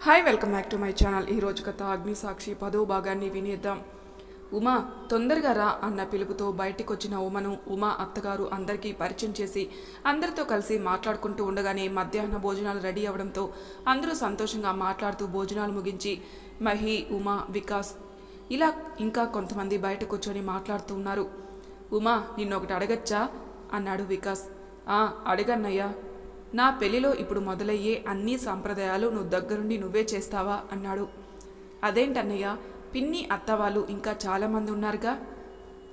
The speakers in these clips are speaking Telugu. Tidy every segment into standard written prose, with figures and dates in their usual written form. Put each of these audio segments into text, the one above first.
Hi welcome back to my channel. ఈరోజు కథ అగ్నిసాక్షి 10వ భాగాన్ని వినేద్దాం. ఉమా తొందరగా రా అన్న పిలుపుతో బయటికొచ్చిన ఉమను ఉమా అత్తగారు అందరికీ పరిచయం చేసి అందరితో కలిసి మాట్లాడుకుంటూ ఉండగానే మధ్యాహ్న భోజనాలు రెడీ అవడంతో అందరూ సంతోషంగా మాట్లాడుతూ భోజనాలు ముగించి మహి, ఉమా, వికాస్ ఇలా ఇంకా కొంతమంది బయట కూర్చొని మాట్లాడుతూ ఉన్నారు. ఉమా నిన్నొకటి అడగచ్చా అన్నాడు వికాస్. అడగన్నయ్యా. నా పెళ్లిలో ఇప్పుడు మొదలయ్యే అన్ని సాంప్రదాయాలు నువ్వు దగ్గరుండి నువ్వే చేస్తావా అన్నాడు. అదేంటన్నయ్య, పిన్ని అత్తవాళ్ళు ఇంకా చాలామంది ఉన్నారుగా.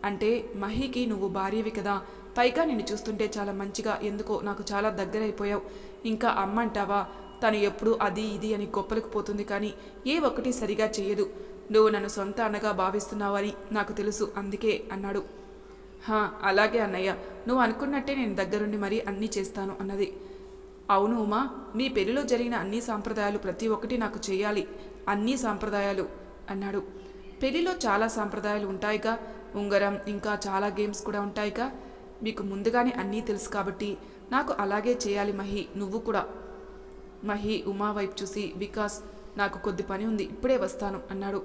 అంటే మహికి నువ్వు భార్యవి కదా, పైగా నిన్ను చూస్తుంటే చాలా మంచిగా, ఎందుకో నాకు చాలా దగ్గరైపోయావు. ఇంకా అమ్మ అంటావా, తను ఎప్పుడూ అది ఇది అని గొప్పలకు పోతుంది, కానీ ఏ ఒక్కటి సరిగా చెయ్యదు. నువ్వు నన్ను సొంత అన్నగా భావిస్తున్నావని నాకు తెలుసు, అందుకే అన్నాడు. అలాగే అన్నయ్య, నువ్వు అనుకున్నట్టే నేను దగ్గరుండి మరీ అన్నీ చేస్తాను అన్నది. అవును ఉమా, మీ పెళ్లిలో జరిగిన అన్ని సాంప్రదాయాలు ప్రతి ఒక్కటి నాకు చేయాలి, అన్ని సాంప్రదాయాలు అన్నాడు. పెళ్లిలో చాలా సాంప్రదాయాలు ఉంటాయిగా, ఉంగరం, ఇంకా చాలా గేమ్స్ కూడా ఉంటాయిగా. మీకు ముందుగానే అన్నీ తెలుసు కాబట్టి నాకు అలాగే చేయాలి మహి, నువ్వు కూడా. మహి ఉమా వైపు చూసి, వికాస్ నాకు కొద్ది పని ఉంది, ఇప్పుడే వస్తాను అన్నాడు.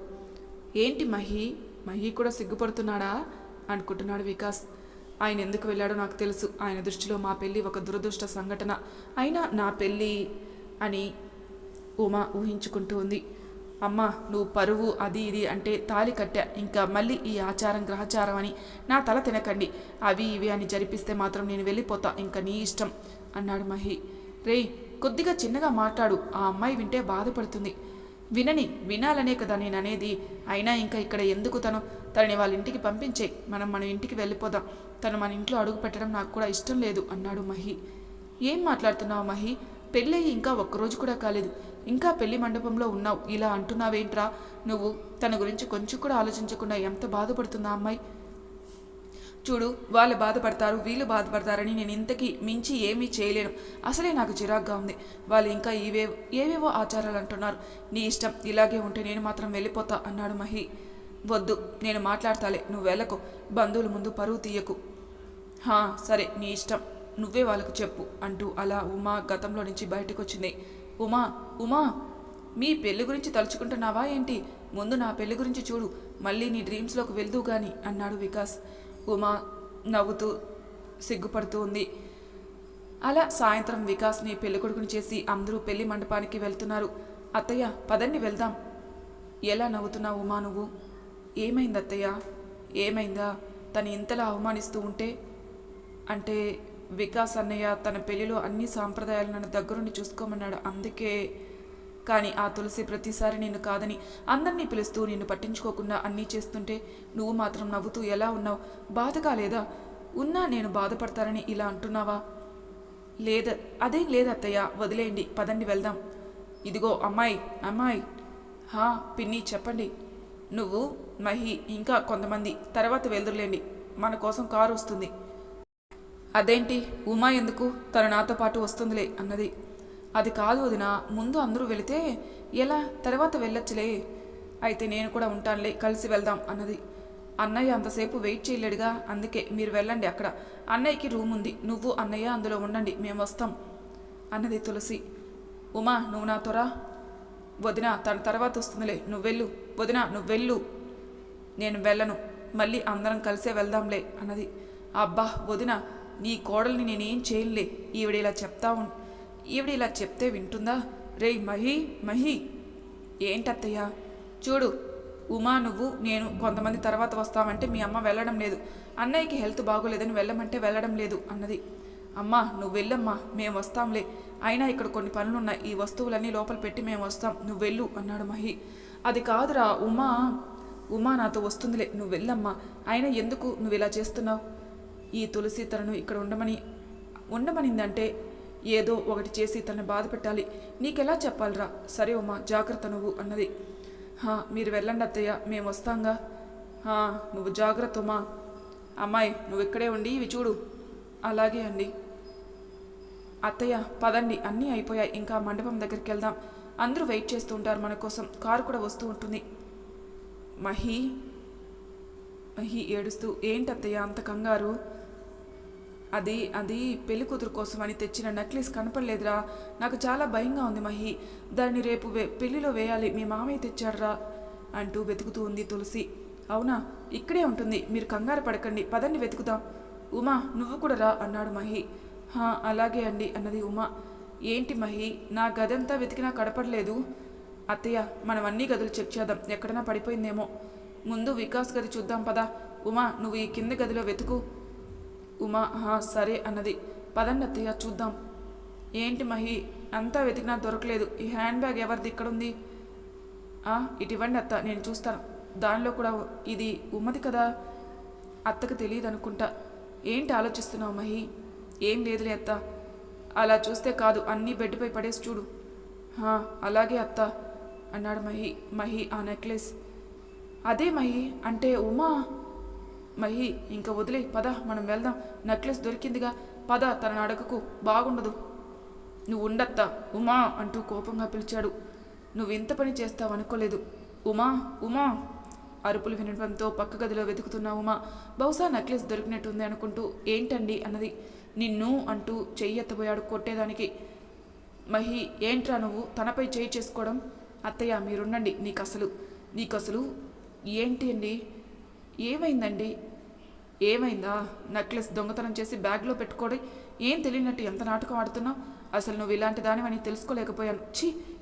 ఏంటి మహి, మహి కూడా సిగ్గుపడుతున్నాడా అనుకుంటున్నాడు వికాస్. ఆయన ఎందుకు వెళ్ళాడో నాకు తెలుసు. ఆయన దృష్టిలో మా పెళ్ళి ఒక దురదృష్ట సంఘటన, అయినా నా పెళ్ళి అని ఉమా ఊహించుకుంటూ ఉంది. అమ్మ, నువ్వు పరువు అది ఇది అంటే తాళి కట్టా, ఇంకా మళ్ళీ ఈ ఆచారం గ్రహచారం అని నా తల తినకండి. అవి ఇవి అని జరిపిస్తే మాత్రం నేను వెళ్ళిపోతా, ఇంకా నీ ఇష్టం అన్నాడు మహి. రేయ్, కొద్దిగా చిన్నగా మాట్లాడు, ఆ అమ్మాయి వింటే బాధపడుతుంది. వినాలనే కదా నేను అనేది. అయినా ఇంకా ఇక్కడ ఎందుకు, తనని వాళ్ళ ఇంటికి పంపించేయి, మన ఇంటికి వెళ్ళిపోదాం. తను మన ఇంట్లో అడుగు పెట్టడం నాకు కూడా ఇష్టం లేదు అన్నాడు మహి. ఏం మాట్లాడుతున్నావు మహి, పెళ్ళయ్యి ఇంకా ఒక్కరోజు కూడా కాలేదు, ఇంకా పెళ్లి మండపంలో ఉన్నావు, ఇలా అంటున్నావేంట్రా నువ్వు? తన గురించి కొంచెం కూడా ఆలోచించకుండా ఎంత బాధపడుతుందా అమ్మాయి. చూడు, వాళ్ళు బాధపడతారు, వీళ్ళు బాధపడతారని నేను ఇంతకీ మించి ఏమీ చేయలేను. అసలే నాకు చిరాగ్గా ఉంది. వాళ్ళు ఇంకా ఏవేవో ఆచారాలు అంటున్నారు. నీ ఇష్టం, ఇలాగే ఉంటే నేను మాత్రం వెళ్ళిపోతా అన్నాడు మహి. వద్దు, నేను మాట్లాడతాలే, నువ్వు వెళ్ళకు, బంధువుల ముందు పరువు తీయకు. సరే, నీ ఇష్టం, నువ్వే వాళ్ళకు చెప్పు అంటూ అలా ఉమా గతంలో నుంచి బయటకు వచ్చింది. ఉమా, మీ పెళ్లి గురించి తలుచుకుంటున్నావా ఏంటి? ముందు నా పెళ్లి గురించి చూడు, మళ్ళీ నీ డ్రీమ్స్లోకి వెళ్దూ గాని అన్నాడు వికాస్. ఉమా నవ్వుతూ సిగ్గుపడుతూ ఉంది. అలా సాయంత్రం వికాస్ని పెళ్ళికొడుకుని చేసి అందరూ పెళ్లి మండపానికి వెళ్తున్నారు. అత్తయ్య, పదండి వెళ్దాం. ఎలా నవ్వుతున్నావు ఉమా నువ్వు? ఏమైంది అత్తయ్య? ఏమైందా? తను ఇంతలా అవమానిస్తూ ఉంటే? అంటే వికాస్ అన్నయ్య తన పెళ్లిలో అన్ని సాంప్రదాయాలు నన్ను దగ్గరుండి చూసుకోమన్నాడు, అందుకే. కానీ ఆ తులసి ప్రతిసారి నిన్ను కాదని అందరినీ పిలుస్తూ నిన్ను పట్టించుకోకుండా అన్నీ చేస్తుంటే నువ్వు మాత్రం నవ్వుతూ ఎలా ఉన్నావు? బాధ కాలేదా? ఉన్నా నేను బాధపడతానని ఇలా అంటున్నావా? అదేం లేదత్తయ్య, వదిలేయండి, పదండి వెళ్దాం. ఇదిగో అమ్మాయి. పిన్ని చెప్పండి. నువ్వు, మహి, ఇంకా కొంతమంది తర్వాత వెళ్దురులేండి, మన కోసం కారు వస్తుంది. అదేంటి, ఉమా ఎందుకు? తను నాతో పాటు వస్తుందిలే అన్నది. అది కాదు వదిన, ముందు అందరూ వెళితే ఎలా, తర్వాత వెళ్ళొచ్చులే. అయితే నేను కూడా ఉంటానులే, కలిసి వెళ్దాం అన్నది. అన్నయ్య అంతసేపు వెయిట్ చేయలేడుగా, అందుకే మీరు వెళ్ళండి, అక్కడ అన్నయ్యకి రూమ్ ఉంది, నువ్వు అన్నయ్య అందులో ఉండండి, మేము వస్తాం అన్నది తులసి. ఉమా, నువ్వు నాతో రా. వదిన తన తర్వాత వస్తుందిలే, నువ్వెళ్ళు. వదిన నువ్వెళ్ళు. నేను వెళ్ళను, మళ్ళీ అందరం కలిసే వెళ్దాంలే అన్నది. అబ్బా వదిన, నీ కోడల్ని నేనేం చేయనులే, ఈవిడ ఇలా చెప్తే వింటుందా? రేయ్ మహి. ఏంటత్తయ్యా? చూడు, ఉమా, నువ్వు నేను కొంతమంది తర్వాత వస్తామంటే మీ అమ్మ వెళ్ళడం లేదు, అన్నయ్యకి హెల్త్ బాగోలేదని వెళ్ళమంటే వెళ్ళడం లేదు అన్నది. అమ్మా నువ్వు వెళ్ళమ్మా, మేము వస్తాంలే, అయినా ఇక్కడ కొన్ని పనులున్నాయి, ఈ వస్తువులన్నీ లోపల పెట్టి మేము వస్తాం, నువ్వు వెళ్ళు అన్నాడు మహి. అది కాదురా, ఉమా నాతో వస్తుందిలే, నువ్వు వెళ్ళమ్మా. అయినా ఎందుకు నువ్వు ఇలా చేస్తున్నావు? ఈ తులసి తనను ఇక్కడ ఉండమనిందంటే ఏదో ఒకటి చేసి తనని బాధ పెట్టాలి, నీకెలా చెప్పాలిరా? సరే ఉమా, జాగ్రత్త నువ్వు అన్నది. మీరు వెళ్ళండి అత్తయ్య, మేము వస్తాంగా. నువ్వు జాగ్రత్త ఉమా. అమ్మాయి, నువ్వు ఇక్కడే ఉండి ఇవి చూడు. అలాగే అండి. అత్తయ్య పదండి, అన్నీ అయిపోయాయి, ఇంకా మండపం దగ్గరికి వెళ్దాం, అందరూ వెయిట్ చేస్తూ ఉంటారు మన కోసం, కారు కూడా వస్తూ ఉంటుంది. మహి ఏడుస్తూ, ఏంటత్తయ్య అంత కంగారు? అది అది పెళ్లి కూతురు కోసం అని తెచ్చిన నెక్లెస్ కనపడలేదురా. నాకు చాలా భయంగా ఉంది మహి. దాన్ని రేపు పెళ్లిలో వేయాలి, మీ మామయ్య తెచ్చాడ్రా అంటూ వెతుకుతూ ఉంది తులసి. అవునా, ఇక్కడే ఉంటుంది, మీరు కంగారు పడకండి, పదండి వెతుకుదాం. ఉమా నువ్వు కూడా రా అన్నాడు మహి. అలాగే అండి అన్నది ఉమా. ఏంటి మహి, నా గదంతా వెతికినా కనపడలేదు. అత్తయ్య, మనం అన్ని గదులు చెక్ చేద్దాం, ఎక్కడైనా పడిపోయిందేమో. ముందు వికాస్ గది చూద్దాం పదా. ఉమా నువ్వు ఈ కింద గదిలో వెతుకు. ఉమా సరే అన్నది. పదండి అత్తయ్య చూద్దాం. ఏంటి మహి, అంతా వెతికినా దొరకలేదు. ఈ హ్యాండ్ బ్యాగ్ ఎవరిది ఇక్కడుంది? ఇటు ఇవ్వండి అత్త, నేను చూస్తాను. దానిలో కూడా ఇది ఉమ్మది కదా. అత్తకు తెలియదు అనుకుంటా. ఏంటి ఆలోచిస్తున్నావు మహి? ఏం లేదులే అత్త. అలా చూస్తే కాదు, అన్నీ బెడ్పై పడేసి చూడు. అలాగే అత్త అన్నాడు మహి ఆ నెక్లెస్. అదే మహి అంటే ఉమా. మహి ఇంకా వదిలే, పద మనం వెళ్దాం. నెక్లెస్ దొరికిందిగా, పద, తనని అడగకు, బాగుండదు. నువ్వు ఉండత్తా ఉమా అంటూ కోపంగా పిలిచాడు. నువ్వు ఇంత పని చేస్తావు అనుకోలేదు. ఉమా ఉమా అరుపులు వినడంతో పక్క గదిలో వెతుకుతున్న ఉమా బహుశా నెక్లెస్ దొరికినట్టుంది అనుకుంటూ ఏంటండి అన్నది. నిన్ను అంటూ చెయ్యి ఎత్తబోయాడు కొట్టేదానికి. మహి ఏంట్రా నువ్వు తనపై చేయి చేసుకోవడం? అత్తయ్య మీరుండండి, నీకసలు ఏంటి అండి? ఏమైందండి? ఏమైందా? నెక్లెస్ దొంగతనం చేసి బ్యాగ్లో పెట్టుకోవడం ఏం తెలియనట్టు ఎంత నాటకం ఆడుతున్నావు? అసలు నువ్వు ఇలాంటి దానివని తెలుసుకోలేకపోయాను.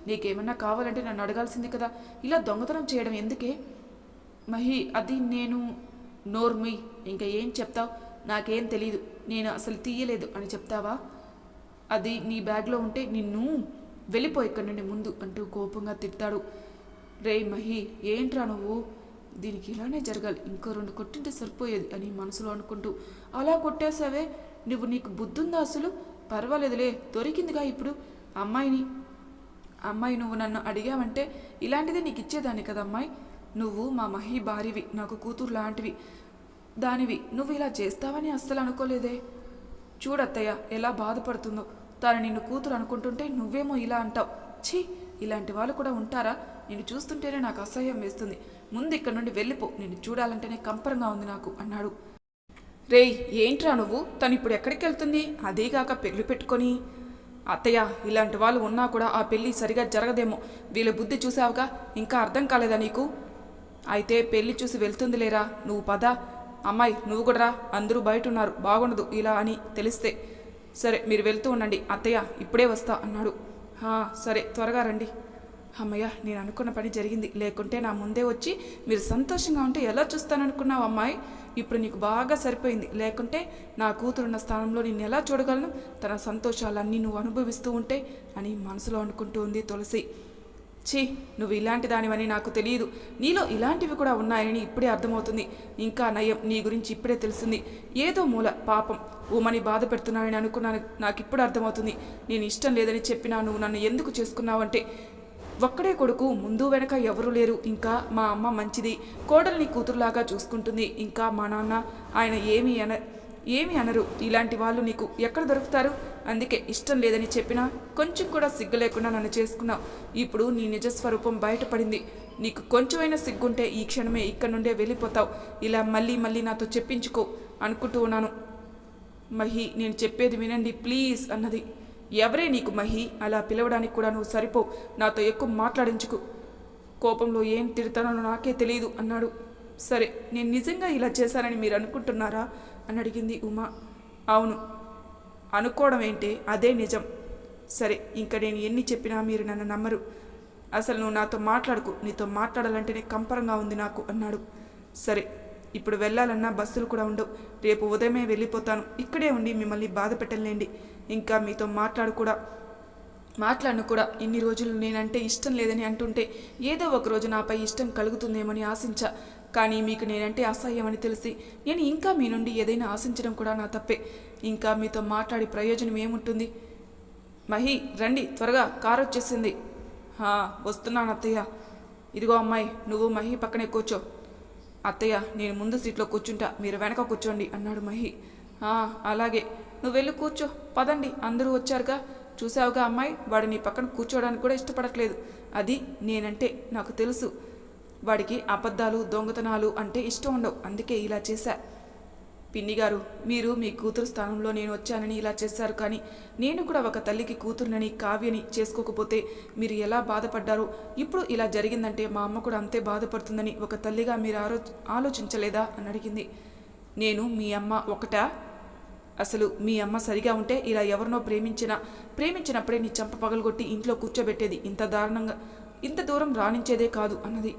నీకేమన్నా కావాలంటే నన్ను అడగాల్సింది కదా, ఇలా దొంగతనం చేయడం ఎందుకే? మహి అది నేను. నోర్మి, ఇంకా ఏం చెప్తావు? నాకేం తెలీదు, నేను అసలు తీయలేదు అని చెప్తావా? అది నీ బ్యాగ్లో ఉంటే నిన్ను వెళ్ళిపో ఇక్కడి నుండి ముందు అంటూ కోపంగా తిడతాడు. రే మహి ఏంట్రా నువ్వు? దీనికి ఇలానే జరగాలి, ఇంకో 2 కొట్టింటే సరిపోయేది అని మనసులో అనుకుంటూ. అలా కొట్టేసావే, నీకు బుద్ధుందా అసలు? పర్వాలేదులే, దొరికిందిగా ఇప్పుడు అమ్మాయి నువ్వు నన్ను అడిగావంటే ఇలాంటిదే నీకు ఇచ్చేదాన్ని కదా అమ్మాయి. నువ్వు మా మహి భార్యవి, నాకు కూతురు లాంటివి దానివి. నువ్వు ఇలా చేస్తావని అస్సలు అనుకోలేదే. చూడత్తయ్య ఎలా బాధపడుతుందో. తాను నిన్ను కూతురు అనుకుంటుంటే నువ్వేమో ఇలా అంటావు. ఇలాంటి వాళ్ళు కూడా ఉంటారా? నిన్ను చూస్తుంటేనే నాకు అసహ్యం వేస్తుంది. ముందు ఇక్కడ నుండి వెళ్ళిపో, నిన్ను చూడాలంటేనే కంపరంగా ఉంది నాకు అన్నాడు. రేయ్ ఏంట్రా నువ్వు? తను ఇప్పుడు ఎక్కడికి వెళ్తుంది? అదేగాక పెళ్లి పెట్టుకొని. అత్తయ్య ఇలాంటి వాళ్ళు ఉన్నా కూడా ఆ పెళ్ళి సరిగా జరగదేమో. వీళ్ళ బుద్ధి చూసావుగా, ఇంకా అర్థం కాలేదా నీకు? అయితే పెళ్లి చూసి వెళ్తుంది లేరా, నువ్వు పద. అమ్మాయి నువ్వు కూడా రా, అందరూ బయట ఉన్నారు, బాగుండదు ఇలా అని తెలిస్తే. సరే మీరు వెళ్తూ ఉండండి, అత్తయ్య ఇప్పుడే వస్తా అన్నాడు. సరే త్వరగా రండి. అమ్మయ్య, నేను అనుకున్న పని జరిగింది. లేకుంటే నా ముందే వచ్చి మీరు సంతోషంగా ఉంటే ఎలా చూస్తాననుకున్నావు అమ్మాయి? ఇప్పుడు నీకు బాగా సరిపోయింది. లేకుంటే నా కూతురున్న స్థానంలో నిన్ను ఎలా చూడగలను? తన సంతోషాలన్నీ నువ్వు అనుభవిస్తూ ఉంటే అని మనసులో అనుకుంటూ ఉంది తులసి. నువ్వు ఇలాంటి దానివని నాకు తెలియదు. నీలో ఇలాంటివి కూడా ఉన్నాయని ఇప్పుడే అర్థమవుతుంది. ఇంకా నయం, నీ గురించి ఇప్పుడే తెలిసింది. ఏదో మూల పాపం ఉమని బాధ పెడుతున్నానని అనుకున్నాను. నాకు ఇప్పుడు అర్థమవుతుంది. నేను ఇష్టం లేదని చెప్పినా నువ్వు నన్ను ఎందుకు చేసుకున్నావంటే, ఒక్కడే కొడుకు, ముందు వెనక ఎవరూ లేరు. ఇంకా మా అమ్మ మంచిది, కోడల్ని కూతురులాగా చూసుకుంటుంది. ఇంకా మా నాన్న ఆయన ఏమీ అనరు. ఇలాంటి వాళ్ళు నీకు ఎక్కడ దొరుకుతారు? అందుకే ఇష్టం లేదని చెప్పినా కొంచెం కూడా సిగ్గు లేకుండా నన్ను చేసుకున్నావు. ఇప్పుడు నీ నిజస్వరూపం బయటపడింది. నీకు కొంచెమైనా సిగ్గుంటే ఈ క్షణమే ఇక్కడ నుండే వెళ్ళిపోతావు. ఇలా మళ్ళీ నాతో చెప్పించుకో అనుకుంటూ ఉన్నాను. మహి నేను చెప్పేది వినండి ప్లీజ్ అన్నది. ఎవరే నీకు మహి? అలా పిలవడానికి కూడా నువ్వు సరిపో. నాతో ఎక్కువ మాట్లాడించుకు. కోపంలో ఏం తిడతానో నాకే తెలియదు అన్నాడు. సరే, నేను నిజంగా ఇలా చేశానని మీరు అనుకుంటున్నారా అని అడిగింది ఉమా. అవును, అనుకోవడం ఏంటి, అదే నిజం. సరే, ఇంకా నేను ఎన్ని చెప్పినా మీరు నన్ను నమ్మరు. అసలు నువ్వు నాతో మాట్లాడుకు. నీతో మాట్లాడాలంటేనే కంపరంగా ఉంది నాకు అన్నాడు. సరే, ఇప్పుడు వెళ్ళాలన్నా బస్సులు కూడా ఉండవు. రేపు ఉదయమే వెళ్ళిపోతాను. ఇక్కడే ఉండి మిమ్మల్ని బాధ పెట్టలేండి. ఇంకా మీతో మాట్లాడను కూడా. ఇన్ని రోజులు నేనంటే ఇష్టం లేదని అంటుంటే ఏదో ఒకరోజు నాపై ఇష్టం కలుగుతుందేమని ఆశించా. కానీ మీకు నేనంటే అసహ్యం అని తెలిసి నేను ఇంకా మీ నుండి ఏదైనా ఆశించడం కూడా నా తప్పే. ఇంకా మీతో మాట్లాడి ప్రయోజనం ఏముంటుంది? మహి రండి త్వరగా, కారు వచ్చేసింది. వస్తున్నాను అత్తయ్య. ఇదిగో అమ్మాయి, నువ్వు మహి పక్కనే కూర్చో. అత్తయ్య నేను ముందు సీట్లో కూర్చుంటా, మీరు వెనక కూర్చోండి అన్నాడు మహి. అలాగే, నువ్వు వెళ్ళి కూర్చో. పదండి, అందరూ వచ్చారుగా. చూసావుగా అమ్మాయి, వాడు నీ పక్కన కూర్చోవడానికి కూడా ఇష్టపడట్లేదు. అది నేనంటే నాకు తెలుసు. వాడికి అబద్ధాలు దొంగతనాలు అంటే ఇష్టం ఉండవు. అందుకే ఇలా చేశా. పిన్ని గారు, మీరు మీ కూతురు స్థానంలో నేను వచ్చానని ఇలా చేశారు, కానీ నేను కూడా ఒక తల్లికి కూతురునని కావ్యని చేసుకోకపోతే మీరు ఎలా బాధపడ్డారో, ఇప్పుడు ఇలా జరిగిందంటే మా అమ్మ కూడా అంతే బాధపడుతుందని ఒక తల్లిగా మీరు ఆలోచించలేదా అని అడిగింది. నేను మీ అమ్మ ఒకటా? అసలు మీ అమ్మ సరిగా ఉంటే ఇలా ఎవరినో ప్రేమించినప్పుడే నీ చంప పగలగొట్టి ఇంట్లో కూర్చోబెట్టేది, ఇంత దూరం రాణించేదే కాదు అన్నది.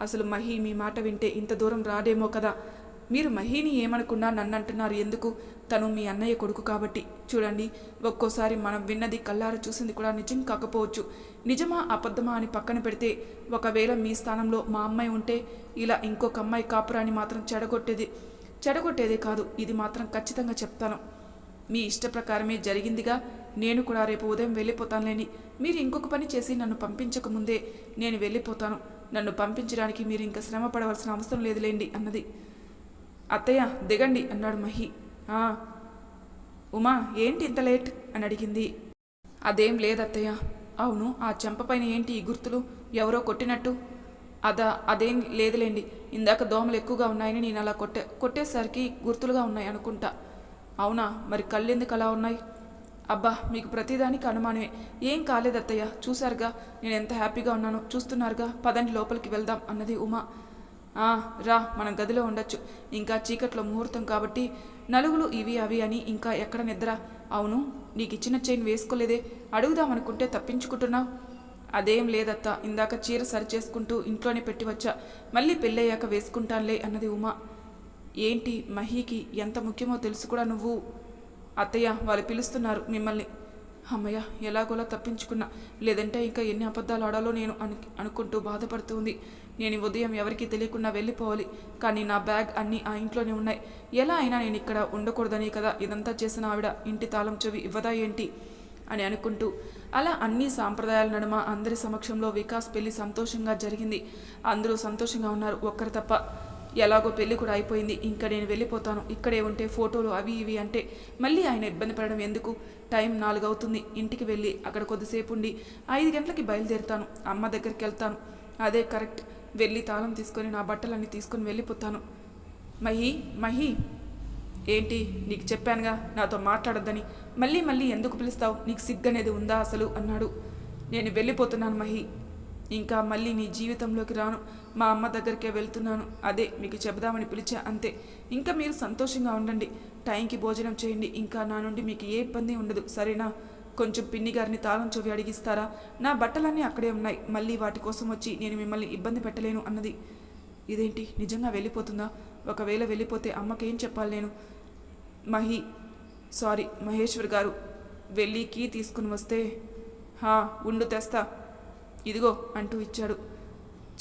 అసలు మహి మీ మాట వింటే ఇంత దూరం రాడేమో కదా. మీరు మహిని ఏమనుకున్నా నన్ను అంటున్నారు ఎందుకు? తను మీ అన్నయ్య కొడుకు కాబట్టి. చూడండి, ఒక్కోసారి మనం విన్నది కళ్ళారా చూసింది కూడా నిజం కాకపోవచ్చు. నిజమా అబద్ధమా అని పక్కన పెడితే, ఒకవేళ మీ స్థానంలో మా అమ్మాయి ఉంటే ఇలా ఇంకొక అమ్మాయి కాపురాన్ని మాత్రం చెడగొట్టేదే కాదు. ఇది మాత్రం ఖచ్చితంగా చెప్తాను. మీ ఇష్ట ప్రకారమే జరిగిందిగా. నేను కూడా రేపు ఉదయం వెళ్ళిపోతానులేని. మీరు ఇంకొక పని చేసి నన్ను పంపించకముందే నేను వెళ్ళిపోతాను. నన్ను పంపించడానికి మీరు ఇంకా శ్రమ పడవలసిన అవసరం లేదులేండి అన్నది. అత్తయ్య దిగండి అన్నాడు మహి. ఉమా ఏంటి ఇంత లేట్ అని అడిగింది. అదేం లేదత్తయ్య. అవును, ఆ చెంపపైన ఏంటి ఈ గుర్తులు? ఎవరో కొట్టినట్టు? అదేం లేదులేండి. ఇందాక దోమలు ఎక్కువగా ఉన్నాయని నేను అలా కొట్టేసరికి గుర్తులుగా ఉన్నాయి అనుకుంటా. అవునా, మరి కళ్ళు ఎందుకు అలా ఉన్నాయి? అబ్బా, మీకు ప్రతిదానికి అనుమానమే. ఏం కాలేదత్తయ్య, చూశారుగా నేను ఎంత హ్యాపీగా ఉన్నానో, చూస్తున్నారుగా. పదండి లోపలికి వెళ్దాం అన్నది ఉమా. రా, మనం గదిలో ఉండొచ్చు. ఇంకా చీకట్లో ముహూర్తం కాబట్టి నలుగులు ఇవి అవి అని ఇంకా ఎక్కడ నిద్ర. అవును, నీకు ఇచ్చిన చైన్ వేసుకోలేదే? అడుగుదామనుకుంటే తప్పించుకుంటున్నావు. అదేం లేదత్త, ఇందాక చీర సరిచేసుకుంటూ ఇంట్లోనే పెట్టి వచ్చా. మళ్ళీ పెళ్ళయ్యాక వేసుకుంటానులే అన్నది ఉమా. ఏంటి మహీకి ఎంత ముఖ్యమో తెలుసు కూడా నువ్వు? అత్తయ్య, వాళ్ళు పిలుస్తున్నారు మిమ్మల్ని. అమ్మయ్య, ఎలాగోలా తప్పించుకున్నా. లేదంటే ఇంకా ఎన్ని అబద్ధాలు ఆడాలో నేను అనుకుంటూ బాధపడుతుంది. నేను ఉదయం ఎవరికీ తెలియకుండా వెళ్ళిపోవాలి, కానీ నా బ్యాగ్ అన్నీ ఆ ఇంట్లోనే ఉన్నాయి. ఎలా అయినా నేను ఇక్కడ ఉండకూడదని కదా ఇదంతా చేసిన ఆవిడ ఇంటి తాళం చెవి ఇవ్వదా ఏంటి అని అనుకుంటూ అలా అన్ని సాంప్రదాయాల నడుమ అందరి సమక్షంలో వికాస్ పెళ్లి సంతోషంగా జరిగింది. అందరూ సంతోషంగా ఉన్నారు, ఒక్కరు తప్ప. ఎలాగో పెళ్లి కూడా అయిపోయింది. ఇంకా నేను వెళ్ళిపోతాను. ఇక్కడే ఉంటే ఫోటోలు అవి ఇవి అంటే మళ్ళీ ఆయన ఇబ్బంది పడడం ఎందుకు? టైం 4 అవుతుంది. ఇంటికి వెళ్ళి అక్కడ కొద్దిసేపు ఉండి 5 గంటలకి బయలుదేరుతాను. అమ్మ దగ్గరికి వెళ్తాను. అదే కరెక్ట్. వెళ్ళి తాళం తీసుకొని నా బట్టలన్నీ తీసుకొని వెళ్ళిపోతాను. మహి ఏంటి? నీకు చెప్పానుగా నాతో మాట్లాడొద్దని. మళ్ళీ ఎందుకు పిలుస్తావు? నీకు సిగ్గనేది ఉందా అసలు అన్నాడు. నేను వెళ్ళిపోతున్నాను మహి. ఇంకా మళ్ళీ నీ జీవితంలోకి రాను. మా అమ్మ దగ్గరికే వెళ్తున్నాను. అదే మీకు చెబుదామని పిలిచా, అంతే. ఇంకా మీరు సంతోషంగా ఉండండి. టైంకి భోజనం చేయండి. ఇంకా నా నుండి మీకు ఏ ఇబ్బంది ఉండదు, సరేనా? కొంచెం పిన్ని గారిని తాళం చెవి అడిగిస్తారా? నా బట్టలన్నీ అక్కడే ఉన్నాయి. మళ్ళీ వాటి కోసం వచ్చి నేను మిమ్మల్ని ఇబ్బంది పెట్టలేను అన్నది. ఇదేంటి, నిజంగా వెళ్ళిపోతుందా? ఒకవేళ వెళ్ళిపోతే అమ్మకేం చెప్పాలి నేను? మహేశ్వర్ గారు వెళ్ళి కీ తీసుకుని వస్తే. ఉండు తెస్తా, ఇదిగో అంటూ ఇచ్చాడు.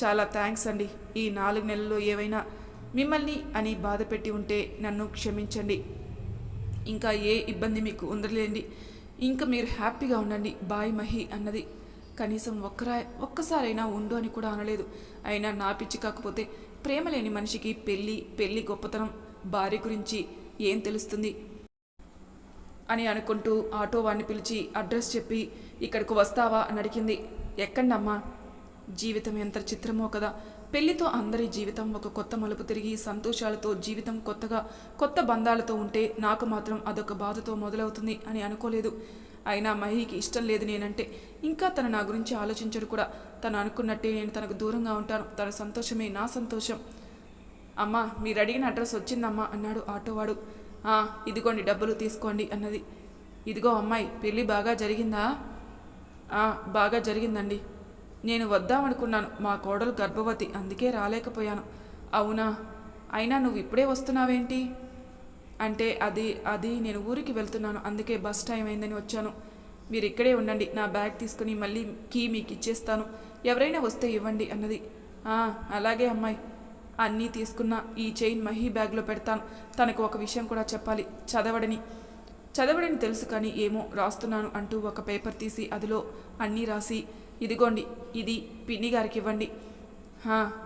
చాలా థ్యాంక్స్ అండి. ఈ 4 నెలల్లో ఏవైనా మిమ్మల్ని అని బాధ పెట్టి ఉంటే నన్ను క్షమించండి. ఇంకా ఏ ఇబ్బంది మీకు ఉండలేండి. ఇంకా మీరు హ్యాపీగా ఉండండి. బాయ్ మహి అన్నది. కనీసం ఒక్కసారైనా ఉండు అని కూడా అనలేదు. అయినా నా పిచ్చి కాకపోతే ప్రేమ లేని మనిషికి పెళ్ళి గొప్పతనం, భార్య గురించి ఏం తెలుస్తుంది అని అనుకుంటూ ఆటో వాడిని పిలిచి అడ్రస్ చెప్పి ఇక్కడికి వస్తావా అని అడిగింది. ఎక్కండమ్మా. జీవితం ఎంత చిత్రమో కదా. పెళ్లితో అందరి జీవితం ఒక కొత్త మలుపు తిరిగి సంతోషాలతో జీవితం కొత్త బంధాలతో ఉంటే నాకు మాత్రం అదొక బాధతో మొదలవుతుంది అని అనుకోలేదు. అయినా మహికి ఇష్టం లేదు నేనంటే. ఇంకా తను నా గురించి ఆలోచించడు కూడా. తను అనుకున్నట్టే నేను తనకు దూరంగా ఉంటాను. తన సంతోషమే నా సంతోషం. అమ్మా, మీరు అడిగిన అడ్రస్ వచ్చిందమ్మా అన్నాడు ఆటోవాడు. ఇదిగోండి డబ్బులు తీసుకోండి అన్నది. ఇదిగో అమ్మాయి, పెళ్ళి బాగా జరిగిందా? బాగా జరిగిందండి. నేను వద్దామనుకున్నాను. మా కోడలు గర్భవతి, అందుకే రాలేకపోయాను. అవునా? అయినా నువ్వు ఇప్పుడే వస్తున్నావేంటి? అంటే అది నేను ఊరికి వెళ్తున్నాను, అందుకే బస్ టైం అయిందని వచ్చాను. మీరు ఇక్కడే ఉండండి. నా బ్యాగ్ తీసుకుని మళ్ళీ కీ మీకు ఇచ్చేస్తాను. ఎవరైనా వస్తే ఇవ్వండి అన్నది. అలాగే అమ్మాయి. అన్నీ తీసుకున్న ఈ చైన్ మహి బ్యాగ్లో పెడతాను. తనకు ఒక విషయం కూడా చెప్పాలి. చదవడని తెలుసు, కానీ ఏమో రాస్తున్నాను అంటూ ఒక పేపర్ తీసి అందులో అన్నీ రాసి, ఇదిగోండి, ఇది పిన్ని గారికి ఇవ్వండి.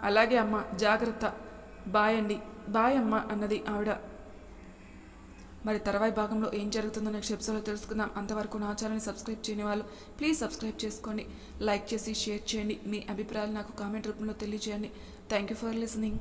అలాగే అమ్మ, జాగ్రత్త. బాయ్ అండి. బాయ్ అమ్మ అన్నది ఆవిడ. మరి తర్వాయి భాగంలో ఏం జరుగుతుందో నెక్స్ట్ ఎపిసోడ్లో తెలుసుకుందాం. అంతవరకు నా ఛానల్ని సబ్స్క్రైబ్ చేయని వాళ్ళు ప్లీజ్ సబ్స్క్రైబ్ చేసుకోండి. లైక్ చేసి షేర్ చేయండి. మీ అభిప్రాయాలు నాకు కామెంట్ రూపంలో తెలియజేయండి. Thank you for listening.